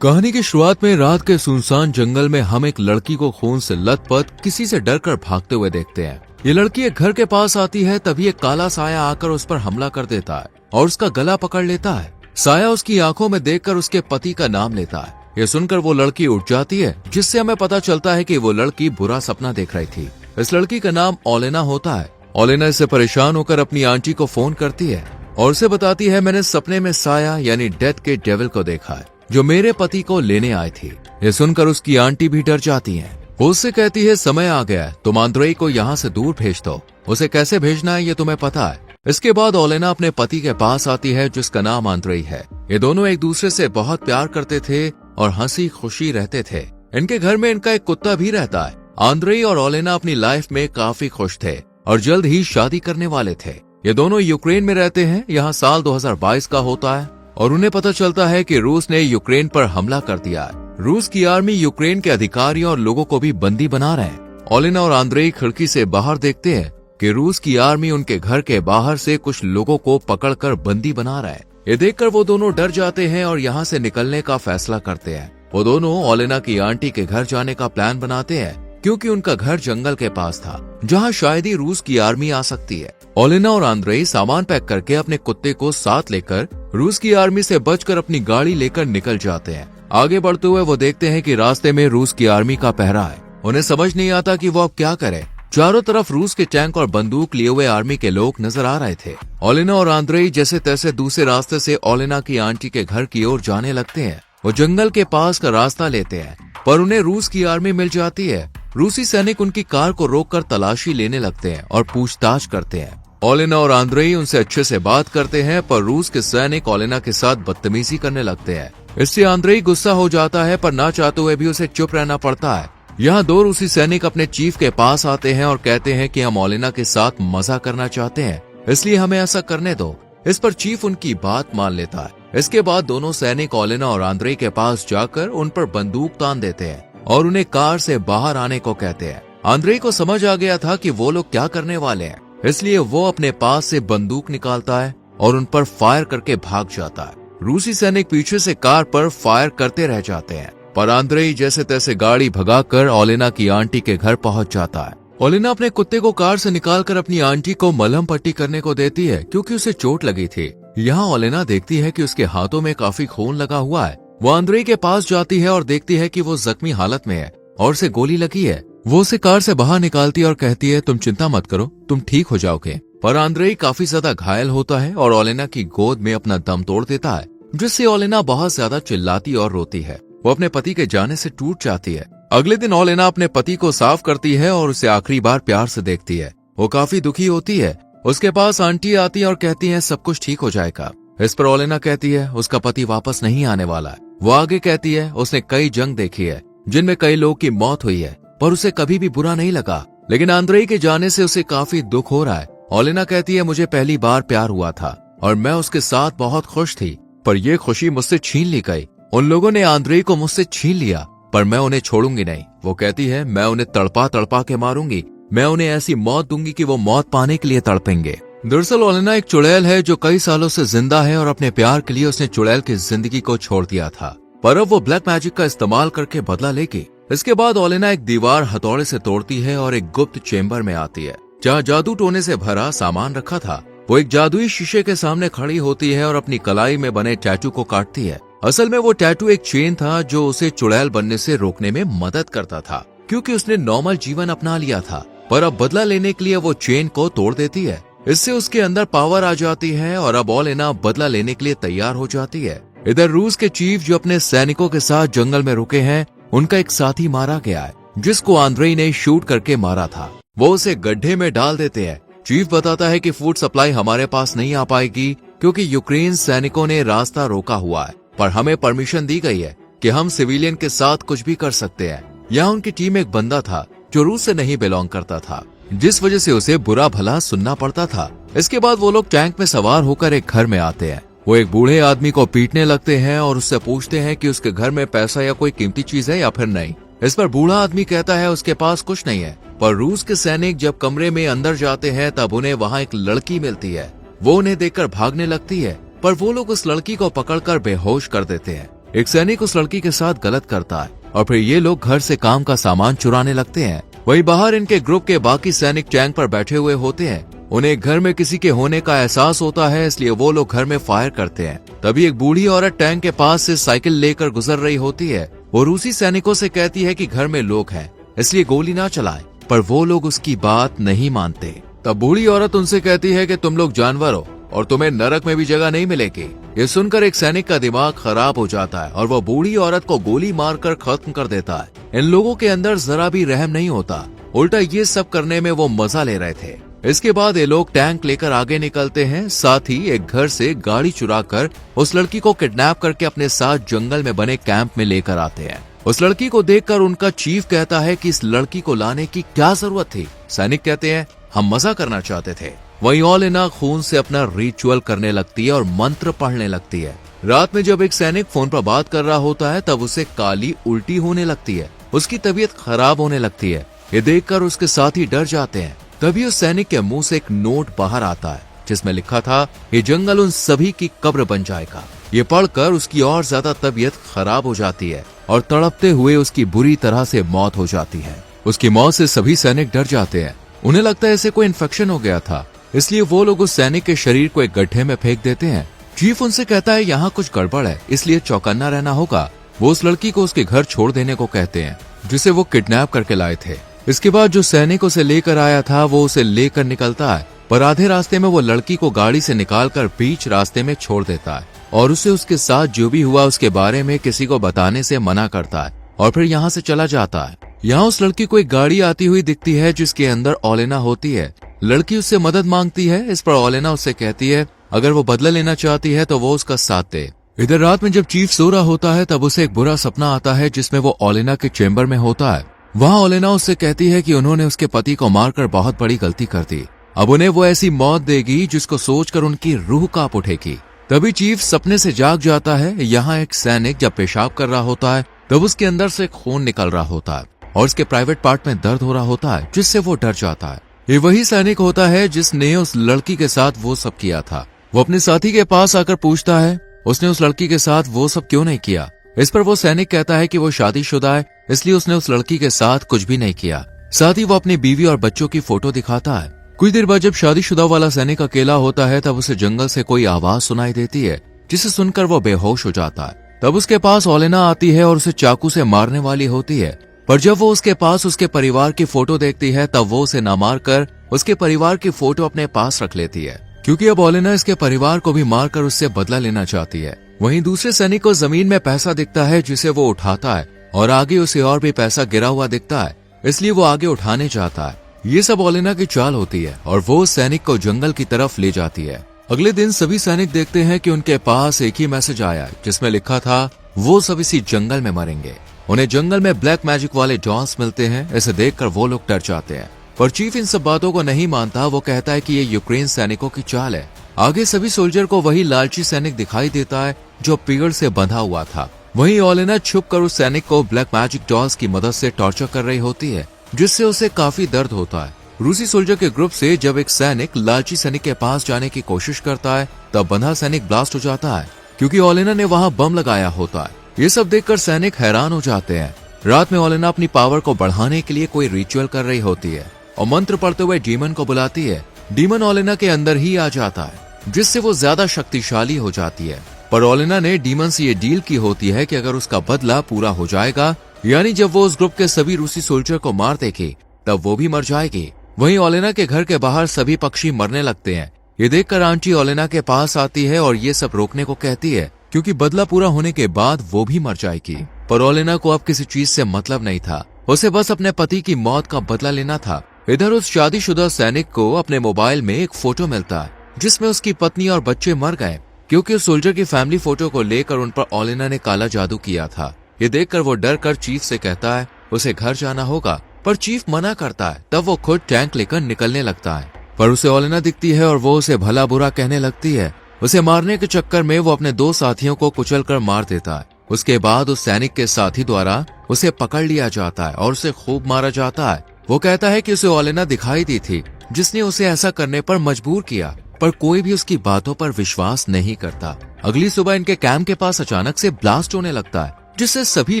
कहानी की शुरुआत में रात के सुनसान जंगल में हम एक लड़की को खून से लथपथ किसी से डरकर भागते हुए देखते हैं। ये लड़की एक घर के पास आती है, तभी एक काला साया आकर उस पर हमला कर देता है और उसका गला पकड़ लेता है। साया उसकी आंखों में देखकर उसके पति का नाम लेता है। ये सुनकर वो लड़की उठ जाती है, जिससे हमें पता चलता है कि वो लड़की बुरा सपना देख रही थी। इस लड़की का नाम ओलेना होता है। ओलेना इससे परेशान होकर अपनी आंटी को फोन करती है और उसे बताती है, मैंने सपने में साया यानी डेथ के डेविल को देखा है जो मेरे पति को लेने आए थे। ये सुनकर उसकी आंटी भी डर जाती हैं। वो उससे कहती है, समय आ गया है, तुम आंद्रेई को यहाँ से दूर भेज दो। उसे कैसे भेजना है ये तुम्हें पता है। इसके बाद ओलेना अपने पति के पास आती है जिसका नाम आंद्रेई है। ये दोनों एक दूसरे से बहुत प्यार करते थे और हंसी खुशी रहते थे। इनके घर में इनका एक कुत्ता भी रहता है। आंद्रेई और ओलेना अपनी लाइफ में काफी खुश थे और जल्द ही शादी करने वाले थे। ये दोनों यूक्रेन में रहते हैं। यहाँ साल 2022 का होता है और उन्हें पता चलता है कि रूस ने यूक्रेन पर हमला कर दिया है। रूस की आर्मी यूक्रेन के अधिकारियों और लोगों को भी बंदी बना रहे हैं। ओलेना और आंद्रेई खिड़की से बाहर देखते हैं कि रूस की आर्मी उनके घर के बाहर से कुछ लोगों को पकड़कर बंदी बना रहा है। ये देखकर वो दोनों डर जाते हैं और यहाँ से निकलने का फैसला करते हैं। वो दोनों ओलेना की आंटी के घर जाने का प्लान बनाते हैं क्योंकि उनका घर जंगल के पास था जहाँ शायद ही रूस की आर्मी आ सकती है। ओलेना और आंद्रेई सामान पैक करके अपने कुत्ते को साथ लेकर रूस की आर्मी से बचकर अपनी गाड़ी लेकर निकल जाते हैं। आगे बढ़ते हुए वो देखते हैं कि रास्ते में रूस की आर्मी का पहरा है। उन्हें समझ नहीं आता कि वो अब क्या करें। चारों तरफ रूस के टैंक और बंदूक लिए हुए आर्मी के लोग नजर आ रहे थे। ओलेना और आंद्रेई जैसे तैसे दूसरे रास्ते से ओलेना की आंटी के घर की ओर जाने लगते हैं। वो जंगल के पास का रास्ता लेते हैं पर उन्हें रूस की आर्मी मिल जाती है। रूसी सैनिक उनकी कार को रोककर तलाशी लेने लगते हैं और पूछताछ करते हैं। ओलेना और आंद्रेई उनसे अच्छे से बात करते हैं पर रूस के सैनिक ओलेना के साथ बदतमीजी करने लगते हैं। इससे आंद्रेई गुस्सा हो जाता है पर ना चाहते हुए भी उसे चुप रहना पड़ता है। यहाँ दो रूसी सैनिक अपने चीफ के पास आते हैं और कहते हैं कि हम ओलेना के साथ मजा करना चाहते हैं, इसलिए हमें ऐसा करने दो। इस पर चीफ उनकी बात मान लेता है। इसके बाद दोनों सैनिक ओलेना और आंद्रेई के पास जाकर उन पर बंदूक तान देते हैं और उन्हें कार से बाहर आने को कहते हैं। आंद्रेई को समझ आ गया था कि वो लोग क्या करने वाले हैं, इसलिए वो अपने पास से बंदूक निकालता है और उन पर फायर करके भाग जाता है। रूसी सैनिक पीछे से कार पर फायर करते रह जाते हैं पर आंद्रेई जैसे तैसे गाड़ी भगाकर ओलेना की आंटी के घर पहुंच जाता है। ओलेना अपने कुत्ते को कार से निकालकर अपनी आंटी को मलहम पट्टी करने को देती है क्योंकि उसे चोट लगी थी। यहाँ ओलेना देखती है कि उसके हाथों में काफी खून लगा हुआ है। वो आंद्रेई के पास जाती है और देखती है कि वो जख्मी हालत में है और उसे गोली लगी है। वो उसे कार से बाहर निकालती है और कहती है, तुम चिंता मत करो, तुम ठीक हो जाओगे। पर आंद्रेई काफी ज्यादा घायल होता है और ओलेना की गोद में अपना दम तोड़ देता है, जिससे ओलेना बहुत ज्यादा चिल्लाती और रोती है। वो अपने पति के जाने से टूट जाती है। अगले दिन ओलेना अपने पति को साफ करती है और उसे आखिरी बार प्यार से देखती है। वो काफी दुखी होती है। उसके पास आंटी आती है और कहती है, सब कुछ ठीक हो जाएगा। इस पर ओलेना कहती है उसका पति वापस नहीं आने वाला है। वो आगे कहती है उसने कई जंग देखी है जिनमें कई लोग की मौत हुई है पर उसे कभी भी बुरा नहीं लगा, लेकिन आंद्रेई के जाने से उसे काफी दुख हो रहा है। ओलेना कहती है, मुझे पहली बार प्यार हुआ था और मैं उसके साथ बहुत खुश थी, पर यह खुशी मुझसे छीन ली गई। उन लोगों ने आंद्रेई को मुझसे छीन लिया पर मैं उन्हें छोड़ूंगी नहीं। वो कहती है, मैं उन्हें तड़पा तड़पा के मारूंगी। मैं उन्हें ऐसी मौत दूंगी कि वो मौत पाने के लिए तड़पेंगे। दरअसल ओलेना एक चुड़ैल है जो कई सालों से जिंदा है और अपने प्यार के लिए उसने चुड़ैल की जिंदगी को छोड़ दिया था, पर अब वो ब्लैक मैजिक का इस्तेमाल करके बदला लेगी। इसके बाद ओलेना एक दीवार हथौड़े से तोड़ती है और एक गुप्त चेंबर में आती है जहाँ जादू टोने से भरा सामान रखा था। वो एक जादुई शीशे के सामने खड़ी होती है और अपनी कलाई में बने टैटू को काटती है। असल में वो टैटू एक चेन था जो उसे चुड़ैल बनने से रोकने में मदद करता था, क्योंकि उसने नॉर्मल जीवन अपना लिया था। पर अब बदला लेने के लिए वो चेन को तोड़ देती है। इससे उसके अंदर पावर आ जाती है और अब ओलेना बदला लेने के लिए तैयार हो जाती है। इधर रूस के चीफ जो अपने सैनिकों के साथ जंगल में रुके हैं, उनका एक साथी मारा गया है जिसको आंद्रेई ने शूट करके मारा था। वो उसे गड्ढे में डाल देते हैं। चीफ बताता है कि फूड सप्लाई हमारे पास नहीं आ पाएगी क्योंकि यूक्रेन सैनिकों ने रास्ता रोका हुआ है, पर हमें परमिशन दी गई है कि हम सिविलियन के साथ कुछ भी कर सकते हैं। यहाँ उनकी टीम एक बंदा था जो रूस से नहीं बिलोंग करता था, जिस वजह से उसे बुरा भला सुनना पड़ता था। इसके बाद वो लोग टैंक में सवार होकर एक घर में आते हैं। वो एक बूढ़े आदमी को पीटने लगते हैं और उससे पूछते हैं कि उसके घर में पैसा या कोई कीमती चीज है या फिर नहीं। इस पर बूढ़ा आदमी कहता है उसके पास कुछ नहीं है। पर रूस के सैनिक जब कमरे में अंदर जाते हैं तब उन्हें वहाँ एक लड़की मिलती है। वो उन्हें देखकर भागने लगती है पर वो लोग उस लड़की को पकड़कर बेहोश कर देते हैं। एक सैनिक उस लड़की के साथ गलत करता है और फिर ये लोग घर से काम का सामान चुराने लगते हैं। वहीं बाहर इनके ग्रुप के बाकी सैनिक टैंक पर बैठे हुए होते हैं। उन्हें घर में किसी के होने का एहसास होता है, इसलिए वो लोग घर में फायर करते हैं। तभी एक बूढ़ी औरत टैंक के पास से साइकिल लेकर गुजर रही होती है। वो रूसी सैनिकों से कहती है कि घर में लोग हैं, इसलिए गोली ना चलाएं, पर वो लोग उसकी बात नहीं मानते। तब बूढ़ी औरत उनसे कहती है कि तुम लोग जानवर हो और तुम्हें नरक में भी जगह नहीं मिलेगी। ये सुनकर एक सैनिक का दिमाग खराब हो जाता है और वो बूढ़ी औरत को गोली मारकर खत्म कर देता है। इन लोगों के अंदर जरा भी रहम नहीं होता, उल्टा ये सब करने में वो मजा ले रहे थे। इसके बाद ये लोग टैंक लेकर आगे निकलते हैं। साथ ही एक घर से गाड़ी चुराकर उस लड़की को किडनैप करके अपने साथ जंगल में बने कैंप में लेकर आते हैं। उस लड़की को देखकर उनका चीफ कहता है कि इस लड़की को लाने की क्या जरूरत थी। सैनिक कहते हैं हम मजा करना चाहते थे। वहीं ओलेना खून से अपना रिचुअल करने लगती है और मंत्र पढ़ने लगती है। रात में जब एक सैनिक फोन पर बात कर रहा होता है तब उसे काली उल्टी होने लगती है। उसकी तबीयत खराब होने लगती है। ये देखकर उसके साथी डर जाते हैं। तभी उस सैनिक के मुंह से एक नोट बाहर आता है जिसमें लिखा था ये जंगल उन सभी की कब्र बन जाएगा। ये पढ़कर उसकी और ज्यादा तबीयत खराब हो जाती है और तड़पते हुए उसकी बुरी तरह से मौत हो जाती है। उसकी मौत से सभी सैनिक डर जाते हैं। उन्हें लगता है इसे कोई इन्फेक्शन हो गया था, इसलिए वो लोग उस सैनिक के शरीर को एक गड्ढे में फेंक देते हैं। चीफ उनसे कहता है यहाँ कुछ गड़बड़ है, इसलिए चौकन्ना रहना होगा। वो उस लड़की को उसके घर छोड़ देने को कहते हैं जिसे वो किडनैप करके लाए थे। इसके बाद जो सैनिक उसे लेकर आया था वो उसे लेकर निकलता है, पर आधे रास्ते में वो लड़की को गाड़ी से निकालकर बीच रास्ते में छोड़ देता है और उसे उसके साथ जो भी हुआ उसके बारे में किसी को बताने से मना करता है और फिर यहाँ से चला जाता है। यहाँ उस लड़की को एक गाड़ी आती हुई दिखती है जिसके अंदर ओलेना होती है। लड़की उससे मदद मांगती है। इस पर ओलेना उससे कहती है अगर वो बदला लेना चाहती है तो वो उसका साथ दे। इधर रात में जब चीफ सो रहा होता है तब उसे एक बुरा सपना आता है जिसमें वो ओलेना के चेम्बर में होता है। वहाँ ओलेना उससे कहती है कि उन्होंने उसके पति को मारकर बहुत बड़ी गलती कर दी। अब उन्हें वो ऐसी मौत देगी जिसको सोचकर उनकी रूह कांप उठेगी। तभी चीफ सपने से जाग जाता है। यहाँ एक सैनिक जब पेशाब कर रहा होता है तब उसके अंदर से खून निकल रहा होता है और उसके प्राइवेट पार्ट में दर्द हो रहा होता है, जिससे वो डर जाता है। ये वही सैनिक होता है जिसने उस लड़की के साथ वो सब किया था। वो अपने साथी के पास आकर पूछता है उसने उस लड़की के साथ वो सब क्यों नहीं किया। इस पर वो सैनिक कहता है कि वो शादीशुदा है, इसलिए उसने उस लड़की के साथ कुछ भी नहीं किया। साथ ही वो अपनी बीवी और बच्चों की फोटो दिखाता है। कुछ देर बाद जब शादीशुदा वाला सैनिक अकेला होता है तब उसे जंगल से कोई आवाज सुनाई देती है जिसे सुनकर वो बेहोश हो जाता है। तब उसके पास ओलेना आती है और उसे चाकू से मारने वाली होती है, पर जब वो उसके पास उसके परिवार की फोटो देखती है तब वो उसे न मारकर उसके परिवार की फोटो अपने पास रख लेती है, क्योंकि अब ओलेना इसके परिवार को भी मारकर उससे बदला लेना चाहती है। वहीं दूसरे सैनिक को जमीन में पैसा दिखता है जिसे वो उठाता है और आगे उसे और भी पैसा गिरा हुआ दिखता है, इसलिए वो आगे उठाने चाहता है। ये सब ओलेना की चाल होती है और वो सैनिक को जंगल की तरफ ले जाती है। अगले दिन सभी सैनिक देखते हैं कि उनके पास एक ही मैसेज आया जिसमें लिखा था वो सब इसी जंगल में मरेंगे। उन्हें जंगल में ब्लैक मैजिक वाले डॉल्स मिलते हैं। इसे देखकर वो लोग डर जाते हैं, पर चीफ इन सब बातों को नहीं मानता। वो कहता है कि ये यूक्रेन सैनिकों की चाल है। आगे सभी सोल्जर को वही लालची सैनिक दिखाई देता है जो पेड़ से बंधा हुआ था। वहीं ओलेना छुपकर उस सैनिक को ब्लैक मैजिक डॉल्स की मदद से टॉर्चर कर रही होती है, जिससे उसे काफी दर्द होता है। रूसी सोल्जर के ग्रुप से जब एक सैनिक लालची सैनिक के पास जाने की कोशिश करता है तब बंधा सैनिक ब्लास्ट हो जाता है, क्योंकि ओलेना ने वहां बम लगाया होता है। ये सब देखकर सैनिक हैरान हो जाते हैं। रात में ओलेना अपनी पावर को बढ़ाने के लिए कोई रिचुअल कर रही होती है और मंत्र पढ़ते हुए डीमन को बुलाती है। डीमन ओलेना के अंदर ही आ जाता है, जिससे वो ज्यादा शक्तिशाली हो जाती है। पर ओलेना ने डीमन से ये डील की होती है कि अगर उसका बदला पूरा हो जाएगा, यानी जब वो उस ग्रुप के सभी रूसी सोल्जर को मार देगी, तब वो भी मर जाएगी। वहीं ओलेना के घर के बाहर सभी पक्षी मरने लगते हैं। ये देखकर आंटी ओलेना के पास आती है और ये सब रोकने को कहती है, क्योंकि बदला पूरा होने के बाद वो भी मर जाएगी। पर ओलेना को अब किसी चीज से मतलब नहीं था, उसे बस अपने पति की मौत का बदला लेना था। इधर उस शादीशुदा सैनिक को अपने मोबाइल में एक फोटो मिलता है जिसमें उसकी पत्नी और बच्चे मर गए, क्योंकि उस सोल्जर की फैमिली फोटो को लेकर उन पर ओलेना ने काला जादू किया था। ये देखकर वो डर कर चीफ से कहता है उसे घर जाना होगा, पर चीफ मना करता है। तब वो खुद टैंक लेकर निकलने लगता है, पर उसे ओलेना दिखती है और वो उसे भला बुरा कहने लगती है। उसे मारने के चक्कर में वो अपने 2 साथियों को कुचलकर मार देता है। उसके बाद उस सैनिक के साथी द्वारा उसे पकड़ लिया जाता है और उसे खूब मारा जाता है। वो कहता है कि उसे ओलेना दिखाई दी थी जिसने उसे ऐसा करने पर मजबूर किया। पर कोई भी उसकी बातों पर विश्वास नहीं करता। अगली सुबह इनके कैंप के पास अचानक से ब्लास्ट होने लगता है, जिससे सभी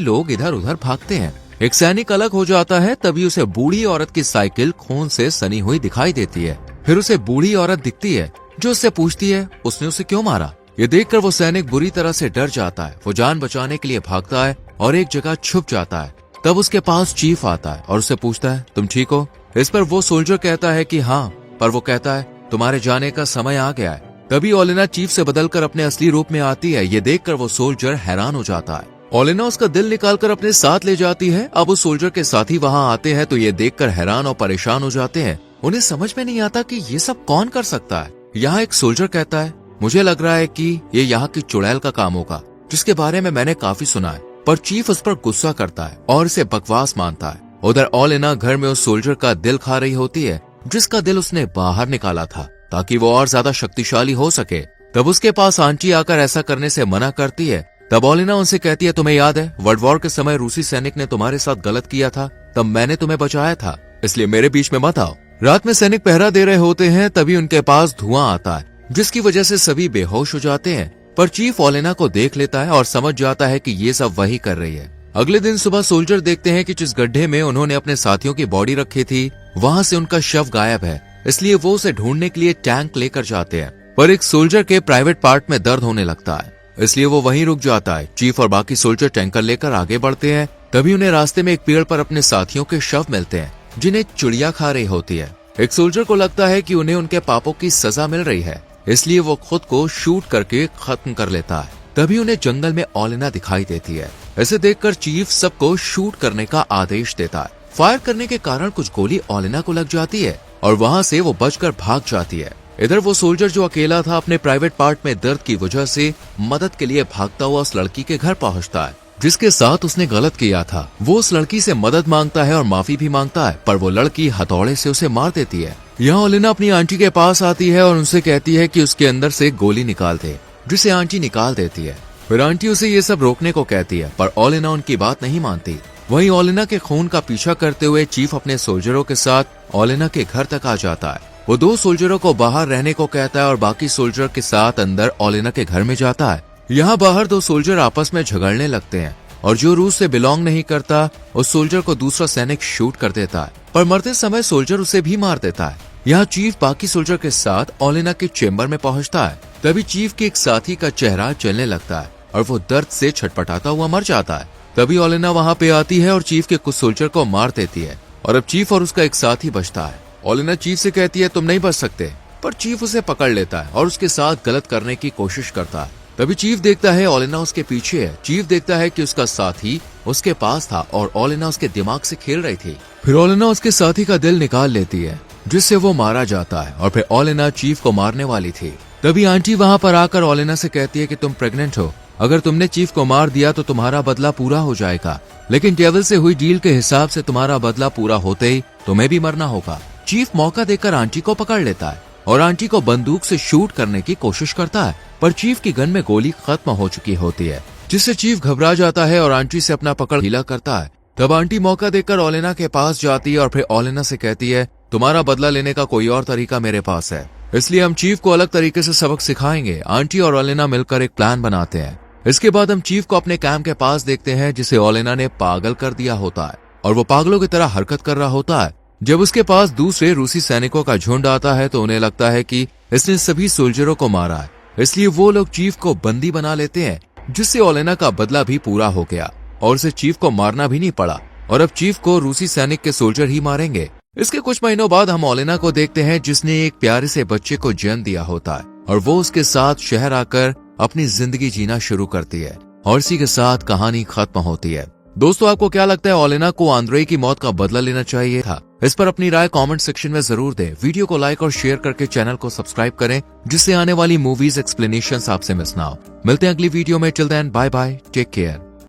लोग इधर उधर भागते हैं। एक सैनिक अलग हो जाता है, तभी उसे बूढ़ी औरत की साइकिल खून से सनी हुई दिखाई देती है। फिर उसे बूढ़ी औरत दिखती है जो उससे पूछती है उसने उसे क्यों मारा। ये देखकर वो सैनिक बुरी तरह से डर जाता है। वो जान बचाने के लिए भागता है और एक जगह छुप जाता है। तब उसके पास चीफ आता है और उससे पूछता है तुम ठीक हो। इस पर वो सोल्जर कहता है कि हाँ, पर वो कहता है तुम्हारे जाने का समय आ गया है। तभी ओलेना चीफ से बदलकर अपने असली रूप में आती है। ये देखकर वो सोल्जर हैरान हो जाता है। ओलेना उसका दिल निकालकर अपने साथ ले जाती है। अब उस सोल्जर के साथी वहाँ आते हैं तो ये देखकर हैरान और परेशान हो जाते हैं। उन्हें समझ में नहीं आता कि ये सब कौन कर सकता है। यहाँ एक सोल्जर कहता है मुझे लग रहा है कि ये यहाँ की चुड़ैल का काम होगा, जिसके बारे में मैंने काफी सुना है। पर चीफ उस पर गुस्सा करता है और इसे बकवास मानता है। उधर ओलेना घर में उस सोल्जर का दिल खा रही होती है, जिसका दिल उसने बाहर निकाला था ताकि वो और ज्यादा शक्तिशाली हो सके। तब उसके पास आंटी आकर ऐसा करने से मना करती है। तब ओलेना उनसे कहती है तुम्हें याद है वर्ल्ड वॉर के समय रूसी सैनिक ने तुम्हारे साथ गलत किया था, तब मैंने तुम्हें बचाया था, इसलिए मेरे बीच में मत आओ। रात में सैनिक पहरा दे रहे होते हैं, तभी उनके पास धुआं आता है, जिसकी वजह से सभी बेहोश हो जाते हैं। पर चीफ ओलेना को देख लेता है और समझ जाता है कि ये सब वही कर रही है। अगले दिन सुबह सोल्जर देखते हैं कि जिस गड्ढे में उन्होंने अपने साथियों की बॉडी रखी थी, वहाँ से उनका शव गायब है। इसलिए वो उसे ढूंढने के लिए टैंक लेकर जाते हैं। पर एक सोल्जर के प्राइवेट पार्ट में दर्द होने लगता है, इसलिए वो वहीं रुक जाता है। चीफ और बाकी सोल्जर टैंकर लेकर आगे बढ़ते हैं। तभी उन्हें रास्ते में एक पेड़ पर अपने साथियों के शव मिलते हैं, जिन्हें चिड़िया खा रही होती है। एक सोल्जर को लगता है कि उन्हें उनके पापों की सजा मिल रही है, इसलिए वो खुद को शूट करके खत्म कर लेता है। तभी उन्हें जंगल में ओलेना दिखाई देती है। ऐसे देखकर चीफ सबको शूट करने का आदेश देता है। फायर करने के कारण कुछ गोली ओलेना को लग जाती है और वहाँ से वो बचकर भाग जाती है। इधर वो सोल्जर जो अकेला था, अपने प्राइवेट पार्ट में दर्द की वजह से मदद के लिए भागता हुआ उस लड़की के घर पहुँचता है, जिसके साथ उसने गलत किया था। वो उस लड़की से मदद मांगता है और माफी भी मांगता है, पर वो लड़की हथौड़े से उसे मार देती है। यहाँ ओलेना अपनी आंटी के पास आती है और उनसे कहती है कि उसके अंदर से गोली निकाल दे, जिसे आंटी निकाल देती है। फिर आंटी उसे ये सब रोकने को कहती है, पर ओलेना उनकी बात नहीं मानती। वहीं ओलेना के खून का पीछा करते हुए चीफ अपने सोल्जरों के साथ ओलेना के घर तक आ जाता है। वो दो सोल्जरों को बाहर रहने को कहता है और बाकी सोल्जर के साथ अंदर ओलेना के घर में जाता है। यहाँ बाहर दो सोल्जर आपस में झगड़ने लगते हैं और जो रूस से बिलोंग नहीं करता उस सोल्जर को दूसरा सैनिक शूट कर देता है, पर मरते समय सोल्जर उसे भी मार देता है। यहाँ चीफ बाकी सोल्जर के साथ ओलेना के चेम्बर में पहुँचता है। तभी चीफ के एक साथी का चेहरा जलने लगता है और वो दर्द से छटपटाता हुआ मर जाता है। तभी ओलेना वहाँ पे आती है और चीफ के कुछ सोल्जर को मार देती है और अब चीफ और उसका एक साथी बचता है। ओलेना चीफ से कहती है तुम नहीं बच सकते, पर चीफ उसे पकड़ लेता है और उसके साथ गलत करने की कोशिश करता है। तभी चीफ देखता है ओलेना उसके पीछे है। चीफ देखता है कि उसका साथी उसके पास था और ओलेना उसके दिमाग से खेल रही थी। फिर ओलेना उसके साथी का दिल निकाल लेती है, जिससे वो मारा जाता है और फिर ओलेना चीफ को मारने वाली थी। तभी आंटी वहाँ पर आकर ओलेना से कहती है कि तुम प्रेग्नेंट हो, अगर तुमने चीफ को मार दिया तो तुम्हारा बदला पूरा हो जाएगा, लेकिन डेविल से हुई डील के हिसाब से तुम्हारा बदला पूरा होते ही तुम्हें भी मरना होगा। चीफ मौका देकर आंटी को पकड़ लेता है और आंटी को बंदूक से शूट करने की कोशिश करता है, पर चीफ की गन में गोली खत्म हो चुकी होती है, जिससे चीफ घबरा जाता है और आंटी से अपना पकड़ ढीला करता है। तब आंटी मौका देकर ओलेना के पास जाती है और फिर ओलेना से कहती है तुम्हारा बदला लेने का कोई और तरीका मेरे पास है, इसलिए हम चीफ को अलग तरीके से सबक सिखाएंगे। आंटी और ओलेना मिलकर एक प्लान बनाते हैं। इसके बाद हम चीफ को अपने कैंप के पास देखते हैं, जिसे ओलेना ने पागल कर दिया होता है और वो पागलों की तरह हरकत कर रहा होता है। जब उसके पास दूसरे रूसी सैनिकों का झुंड आता है तो उन्हें लगता है कि इसने सभी सोल्जरों को मारा है, इसलिए वो लोग चीफ को बंदी बना लेते हैं, जिससे ओलेना का बदला भी पूरा हो गया और उसे चीफ को मारना भी नहीं पड़ा और अब चीफ को रूसी सैनिक के सोल्जर ही मारेंगे। इसके कुछ महीनों बाद हम ओलेना को देखते हैं, जिसने एक प्यारे से बच्चे को जन्म दिया होता है और वो उसके साथ शहर आकर अपनी जिंदगी जीना शुरू करती है और इसी के साथ कहानी खत्म होती है। दोस्तों, आपको क्या लगता है ओलेना को आंद्रेई की मौत का बदला लेना चाहिए था? इस पर अपनी राय कमेंट सेक्शन में जरूर दें। वीडियो को लाइक और शेयर करके चैनल को सब्सक्राइब करें, जिससे आने वाली मूवीज एक्सप्लेनेशंस आपसे मिस ना हो। मिलते हैं अगली वीडियो में। Till then bye bye, take care.